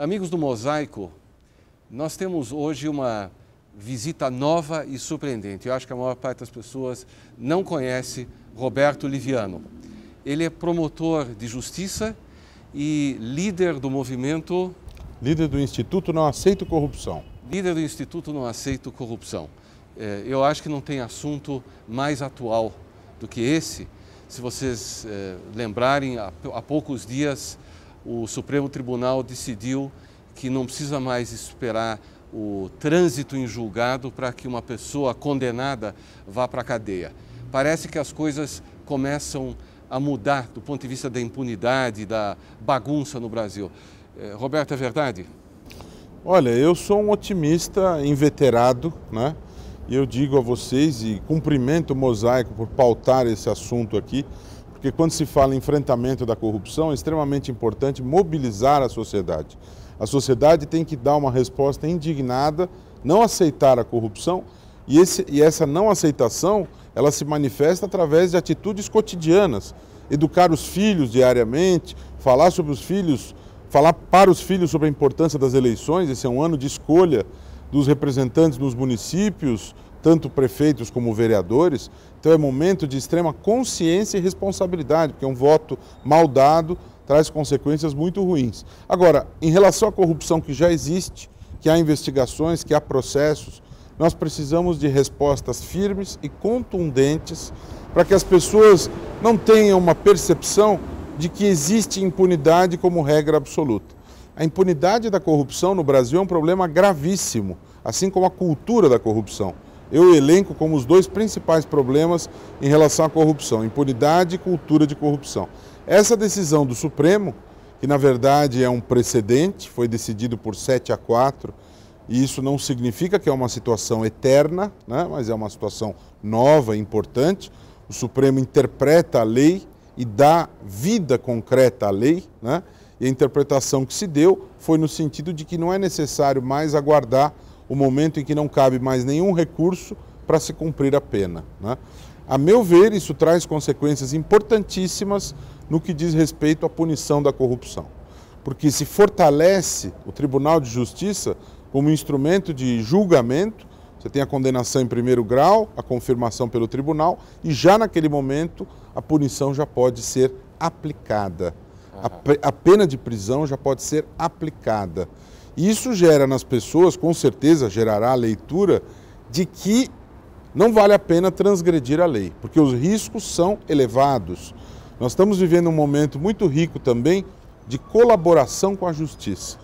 Amigos do Mosaico, nós temos hoje uma visita nova e surpreendente. Eu acho que a maior parte das pessoas não conhece Roberto Liviano. Ele é promotor de justiça e líder do movimento... Líder do Instituto Não Aceito Corrupção. Líder do Instituto Não Aceito Corrupção. Eu acho que não tem assunto mais atual do que esse. Se vocês lembrarem, há poucos dias o Supremo Tribunal decidiu que não precisa mais esperar o trânsito em julgado para que uma pessoa condenada vá para a cadeia. Parece que as coisas começam a mudar do ponto de vista da impunidade, da bagunça no Brasil. Roberto, é verdade? Olha, eu sou um otimista inveterado, né? E eu digo a vocês, e cumprimento o Mosaico por pautar esse assunto aqui, porque quando se fala em enfrentamento da corrupção, é extremamente importante mobilizar a sociedade. A sociedade tem que dar uma resposta indignada, não aceitar a corrupção, e essa não aceitação, ela se manifesta através de atitudes cotidianas. Educar os filhos diariamente, falar para os filhos sobre a importância das eleições. Esse é um ano de escolha dos representantes nos municípios, tanto prefeitos como vereadores. Então é momento de extrema consciência e responsabilidade, porque um voto mal dado traz consequências muito ruins. Agora, em relação à corrupção que já existe, que há investigações, que há processos, nós precisamos de respostas firmes e contundentes para que as pessoas não tenham uma percepção de que existe impunidade como regra absoluta. A impunidade da corrupção no Brasil é um problema gravíssimo, assim como a cultura da corrupção. Eu elenco como os dois principais problemas em relação à corrupção: impunidade e cultura de corrupção. Essa decisão do Supremo, que na verdade é um precedente, foi decidido por 7-4, e isso não significa que é uma situação eterna, né? Mas é uma situação nova e importante. O Supremo interpreta a lei e dá vida concreta à lei, né? E a interpretação que se deu foi no sentido de que não é necessário mais aguardar o momento em que não cabe mais nenhum recurso para se cumprir a pena, né? A meu ver, isso traz consequências importantíssimas no que diz respeito à punição da corrupção, porque se fortalece o Tribunal de Justiça como instrumento de julgamento. Você tem a condenação em primeiro grau, a confirmação pelo tribunal, e já naquele momento a punição já pode ser aplicada. A pena de prisão já pode ser aplicada. E isso gera nas pessoas, com certeza gerará a leitura de que não vale a pena transgredir a lei, porque os riscos são elevados. Nós estamos vivendo um momento muito rico também de colaboração com a justiça.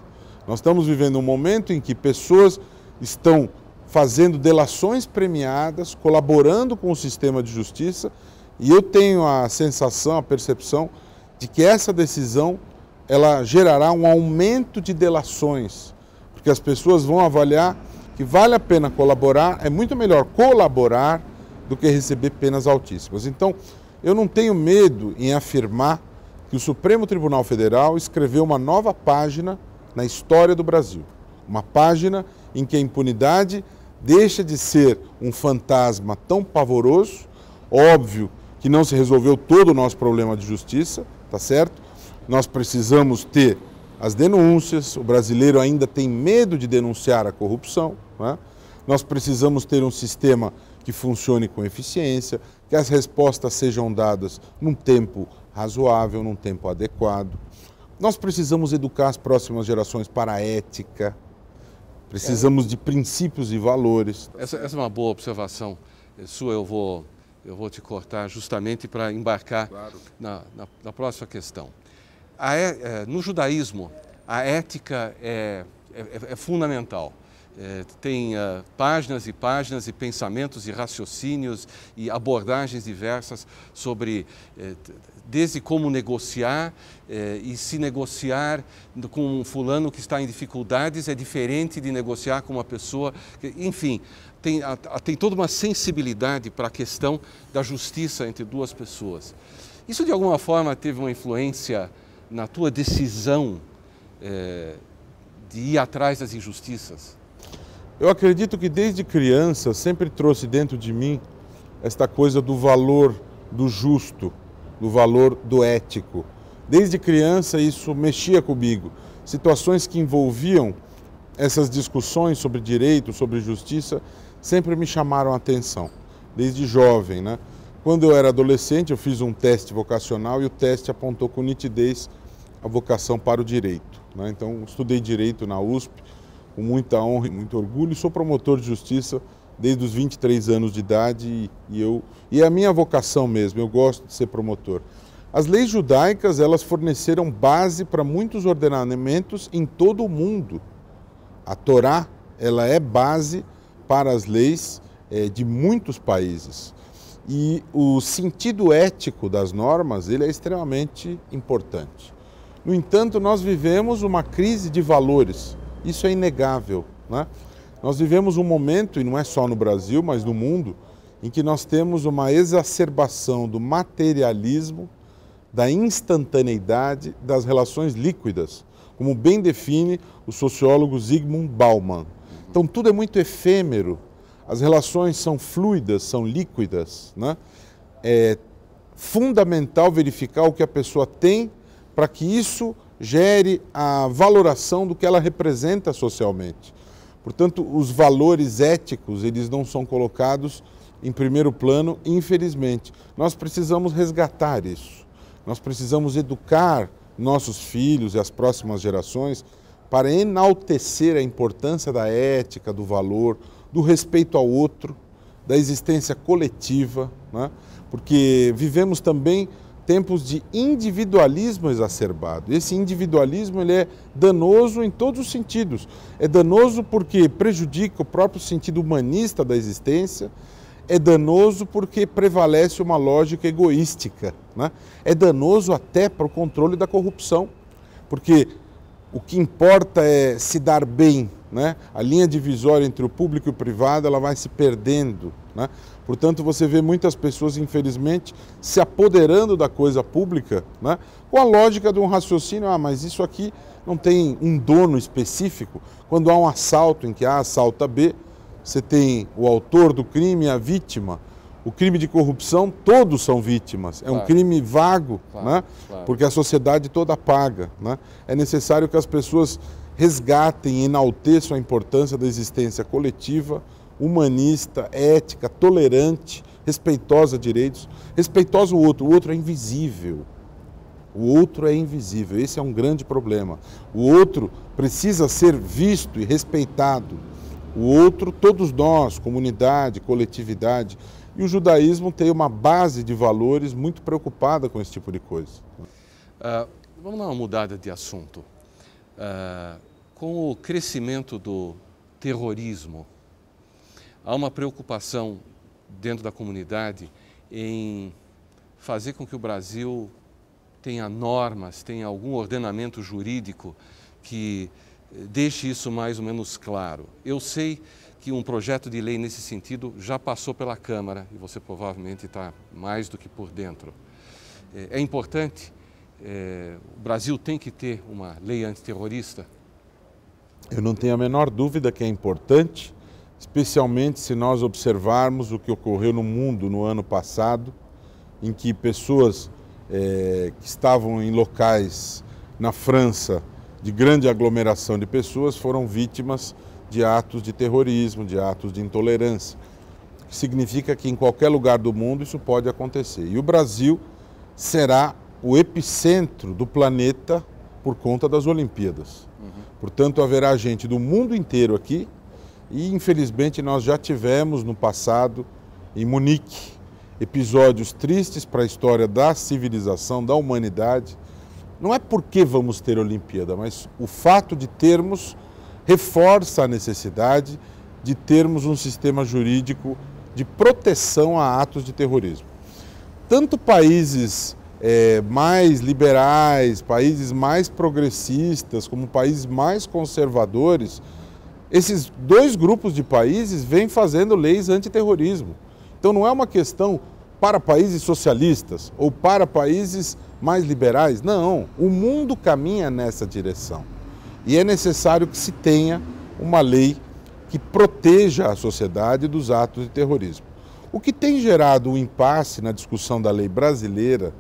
Nós estamos vivendo um momento em que pessoas estão fazendo delações premiadas, colaborando com o sistema de justiça, e eu tenho a sensação, a percepção de que essa decisão ela gerará um aumento de delações, porque as pessoas vão avaliar que vale a pena colaborar, é muito melhor colaborar do que receber penas altíssimas. Então, eu não tenho medo em afirmar que o Supremo Tribunal Federal escreveu uma nova página na história do Brasil, uma página em que a impunidade deixa de ser um fantasma tão pavoroso. Óbvio que não se resolveu todo o nosso problema de justiça, tá certo? Nós precisamos ter as denúncias, o brasileiro ainda tem medo de denunciar a corrupção, né? Nós precisamos ter um sistema que funcione com eficiência, que as respostas sejam dadas num tempo razoável, num tempo adequado. Nós precisamos educar as próximas gerações para a ética, precisamos de princípios e valores. Essa é uma boa observação sua. Eu vou te cortar justamente para embarcar na próxima questão. No judaísmo, a ética é fundamental. Tem páginas e páginas e pensamentos e raciocínios e abordagens diversas sobre desde como negociar e se negociar com um fulano que está em dificuldades é diferente de negociar com uma pessoa, enfim, tem toda uma sensibilidade para a questão da justiça entre duas pessoas. Isso de alguma forma teve uma influência na tua decisão de ir atrás das injustiças? Eu acredito que desde criança sempre trouxe dentro de mim esta coisa do valor do justo, do valor do ético. Desde criança isso mexia comigo. situações que envolviam essas discussões sobre direito, sobre justiça, sempre me chamaram a atenção, desde jovem, né? Quando eu era adolescente, eu fiz um teste vocacional e o teste apontou com nitidez a vocação para o direito, né? Então, estudei direito na USP, com muita honra e muito orgulho, e sou promotor de justiça desde os 23 anos de idade e é a minha vocação mesmo, eu gosto de ser promotor. As leis judaicas, elas forneceram base para muitos ordenamentos em todo o mundo. A Torá, ela é base para as leis de muitos países. E o sentido ético das normas, ele é extremamente importante. No entanto, nós vivemos uma crise de valores, isso é inegável, né? Nós vivemos um momento, e não é só no Brasil, mas no mundo, em que nós temos uma exacerbação do materialismo, da instantaneidade, das relações líquidas, como bem define o sociólogo Zygmunt Bauman. Então tudo é muito efêmero, as relações são fluidas, são líquidas, né? É fundamental verificar o que a pessoa tem para que isso gere a valoração do que ela representa socialmente. Portanto, os valores éticos, eles não são colocados em primeiro plano, infelizmente. Nós precisamos resgatar isso. Nós precisamos educar nossos filhos e as próximas gerações para enaltecer a importância da ética, do valor, do respeito ao outro, da existência coletiva, né? Porque vivemos também tempos de individualismo exacerbado. Esse individualismo, ele é danoso em todos os sentidos. É danoso porque prejudica o próprio sentido humanista da existência, é danoso porque prevalece uma lógica egoística, né? É danoso até para o controle da corrupção, porque o que importa é se dar bem, né? A linha divisória entre o público e o privado, ela vai se perdendo, né? Portanto, você vê muitas pessoas, infelizmente, se apoderando da coisa pública, né? Com a lógica de um raciocínio, mas isso aqui não tem um dono específico. Quando há um assalto em que A assalta B, você tem o autor do crime e a vítima. O crime de corrupção, todos são vítimas. É um crime vago, né? Porque a sociedade toda paga, né? É necessário que as pessoas resgatem e enalteçam a importância da existência coletiva, humanista, ética, tolerante, respeitosa a direitos, respeitosa ao outro. O outro é invisível. O outro é invisível. Esse é um grande problema. O outro precisa ser visto e respeitado. O outro, todos nós, comunidade, coletividade. E o judaísmo tem uma base de valores muito preocupada com esse tipo de coisa. Vamos dar uma mudada de assunto. Com o crescimento do terrorismo, há uma preocupação dentro da comunidade em fazer com que o Brasil tenha normas, tenha algum ordenamento jurídico que deixe isso mais ou menos claro. Eu sei que um projeto de lei nesse sentido já passou pela Câmara e você provavelmente está mais do que por dentro. É importante, o Brasil tem que ter uma lei antiterrorista? Eu não tenho a menor dúvida que é importante, especialmente se nós observarmos o que ocorreu no mundo no ano passado, em que pessoas que estavam em locais na França de grande aglomeração de pessoas foram vítimas de atos de terrorismo, de atos de intolerância. Significa que em qualquer lugar do mundo isso pode acontecer. E o Brasil será o epicentro do planeta por conta das Olimpíadas. Portanto, haverá gente do mundo inteiro aqui e, infelizmente, nós já tivemos no passado, em Munique, episódios tristes para a história da civilização, da humanidade. Não é porque vamos ter Olimpíada, mas o fato de termos reforça a necessidade de termos um sistema jurídico de proteção a atos de terrorismo. Tanto países mais liberais, países mais progressistas, como países mais conservadores, esses dois grupos de países vêm fazendo leis antiterrorismo. Então não é uma questão para países socialistas ou para países mais liberais, não. O mundo caminha nessa direção. E é necessário que se tenha uma lei que proteja a sociedade dos atos de terrorismo. O que tem gerado um impasse na discussão da lei brasileira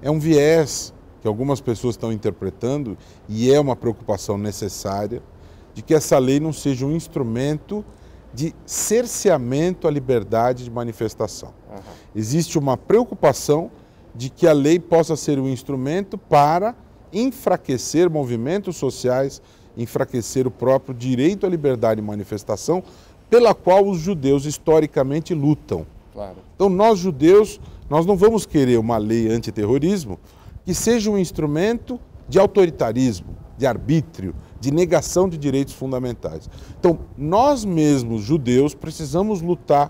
é um viés, que que algumas pessoas estão interpretando, e é uma preocupação necessária, de que essa lei não seja um instrumento de cerceamento à liberdade de manifestação. Existe uma preocupação de que a lei possa ser um instrumento para enfraquecer movimentos sociais, enfraquecer o próprio direito à liberdade de manifestação, pela qual os judeus historicamente lutam. Claro. Então nós judeus, nós não vamos querer uma lei antiterrorismo que seja um instrumento de autoritarismo, de arbítrio, de negação de direitos fundamentais. Então nós mesmos judeus precisamos lutar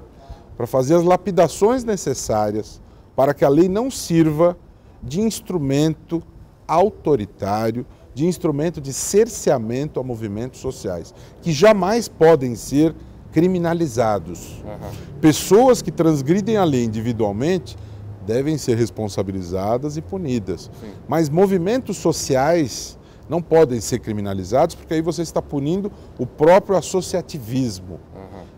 para fazer as lapidações necessárias para que a lei não sirva de instrumento autoritário, de instrumento de cerceamento a movimentos sociais, que jamais podem ser criminalizados. Pessoas que transgridem a lei individualmente devem ser responsabilizadas e punidas. Sim. Mas movimentos sociais não podem ser criminalizados, porque aí você está punindo o próprio associativismo.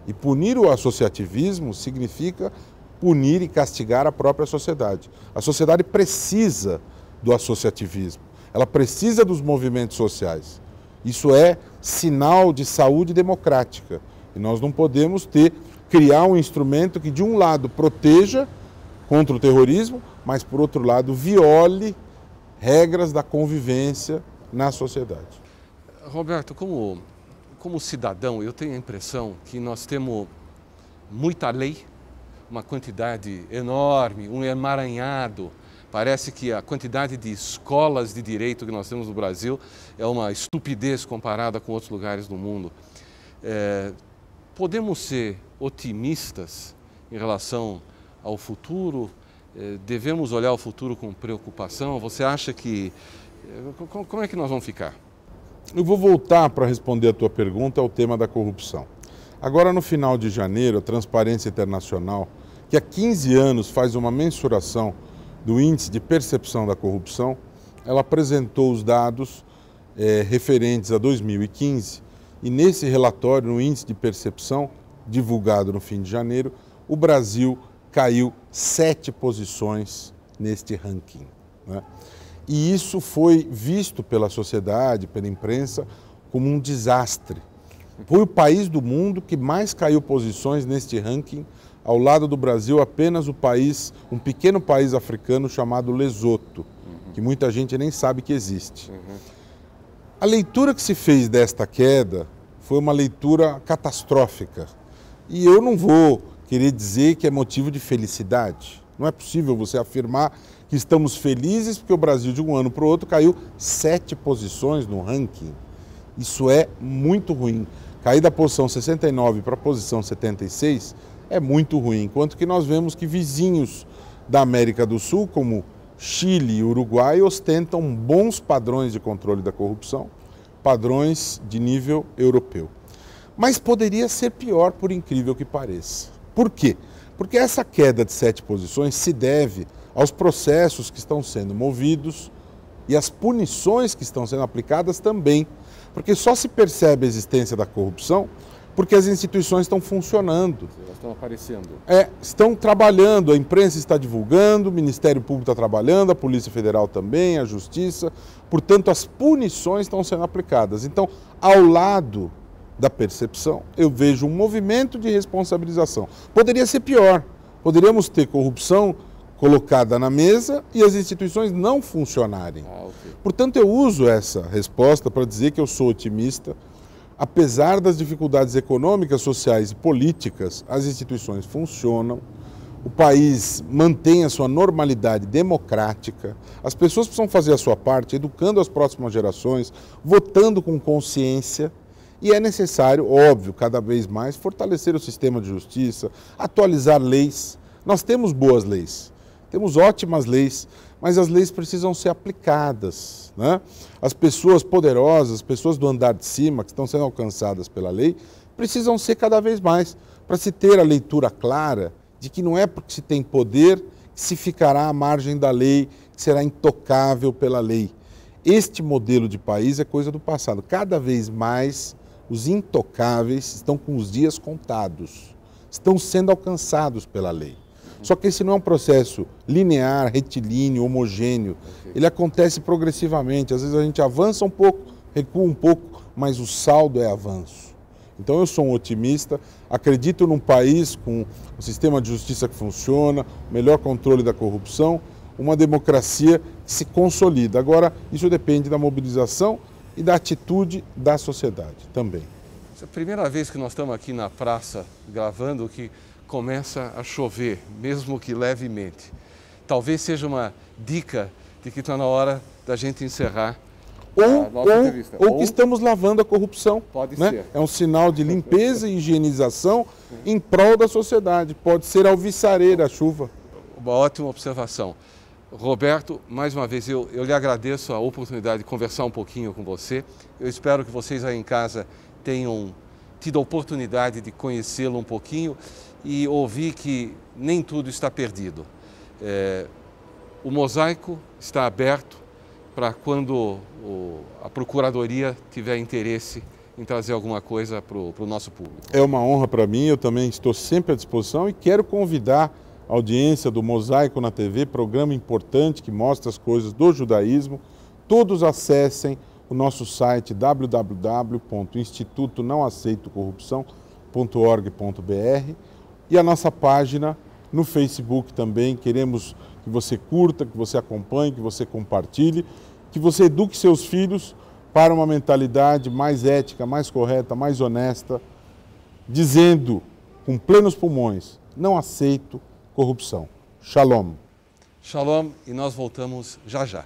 E punir o associativismo significa punir e castigar a própria sociedade. A sociedade precisa do associativismo, ela precisa dos movimentos sociais. Isso é sinal de saúde democrática. E nós não podemos criar um instrumento que, de um lado, proteja contra o terrorismo, mas, por outro lado, viole regras da convivência na sociedade. Roberto, como cidadão, eu tenho a impressão que nós temos muita lei, uma quantidade enorme, um emaranhado. Parece que a quantidade de escolas de direito que nós temos no Brasil é uma estupidez comparada com outros lugares do mundo. Podemos ser otimistas em relação ao futuro? Devemos olhar o futuro com preocupação? Você acha que... Como é que nós vamos ficar? Eu vou voltar para responder a tua pergunta ao tema da corrupção. Agora, no final de janeiro, a Transparência Internacional, que há 15 anos faz uma mensuração do índice de percepção da corrupção, ela apresentou os dados referentes a 2015 e nesse relatório, no índice de percepção, divulgado no fim de janeiro, o Brasil caiu 7 posições neste ranking, né? E isso foi visto pela sociedade, pela imprensa, como um desastre. Foi o país do mundo que mais caiu posições neste ranking. Ao lado do Brasil, apenas um pequeno país africano chamado Lesoto, que muita gente nem sabe que existe. A leitura que se fez desta queda foi uma leitura catastrófica. E eu não vou querer dizer que é motivo de felicidade. Não é possível você afirmar que estamos felizes porque o Brasil, de um ano para o outro, caiu 7 posições no ranking. Isso é muito ruim. Cair da posição 69 para a posição 76 é muito ruim, enquanto que nós vemos que vizinhos da América do Sul, como Chile e Uruguai, ostentam bons padrões de controle da corrupção, padrões de nível europeu. Mas poderia ser pior, por incrível que pareça. Por quê? Porque essa queda de 7 posições se deve aos processos que estão sendo movidos e às punições que estão sendo aplicadas também. Porque só se percebe a existência da corrupção porque as instituições estão funcionando. Elas estão aparecendo. Estão trabalhando, a imprensa está divulgando, o Ministério Público está trabalhando, a Polícia Federal também, a Justiça. Portanto, as punições estão sendo aplicadas. Então, ao lado da percepção, eu vejo um movimento de responsabilização. Poderia ser pior. Poderíamos ter corrupção colocada na mesa e as instituições não funcionarem. Okay. Portanto, eu uso essa resposta para dizer que eu sou otimista. Apesar das dificuldades econômicas, sociais e políticas, as instituições funcionam, o país mantém a sua normalidade democrática, as pessoas precisam fazer a sua parte, educando as próximas gerações, votando com consciência, e é necessário, óbvio, cada vez mais, fortalecer o sistema de justiça, atualizar leis. Nós temos boas leis, temos ótimas leis, mas as leis precisam ser aplicadas, né? As pessoas poderosas, as pessoas do andar de cima, que estão sendo alcançadas pela lei, precisam ser cada vez mais, para se ter a leitura clara de que não é porque se tem poder que se ficará à margem da lei, que será intocável pela lei. Este modelo de país é coisa do passado. Cada vez mais os intocáveis estão com os dias contados, estão sendo alcançados pela lei. Só que esse não é um processo linear, retilíneo, homogêneo. Ele acontece progressivamente. Às vezes a gente avança um pouco, recua um pouco, mas o saldo é avanço. Então eu sou um otimista, acredito num país com um sistema de justiça que funciona, melhor controle da corrupção, uma democracia que se consolida. Agora, isso depende da mobilização e da atitude da sociedade também. Essa é a primeira vez que nós estamos aqui na praça gravando que começa a chover, mesmo que levemente. Talvez seja uma dica de que está na hora da gente encerrar a nossa entrevista. Ou que estamos lavando a corrupção. Pode né? ser. É um sinal de limpeza e higienização em prol da sociedade. Pode ser alvissareira a chuva. Uma ótima observação. Roberto, mais uma vez, eu lhe agradeço a oportunidade de conversar um pouquinho com você. Eu espero que vocês aí em casa tenham tido a oportunidade de conhecê-lo um pouquinho e ouvir que nem tudo está perdido. O Mosaico está aberto para quando a Procuradoria tiver interesse em trazer alguma coisa para o nosso público. É uma honra para mim, eu também estou sempre à disposição e quero convidar a audiência do Mosaico na TV, programa importante que mostra as coisas do judaísmo. Todos acessem o nosso site www.institutonãoaceitocorrupção.org.br e a nossa página no Facebook também. Queremos que você curta, que você acompanhe, que você compartilhe, que você eduque seus filhos para uma mentalidade mais ética, mais correta, mais honesta, dizendo com plenos pulmões, não aceito corrupção. Shalom. Shalom, e nós voltamos já já.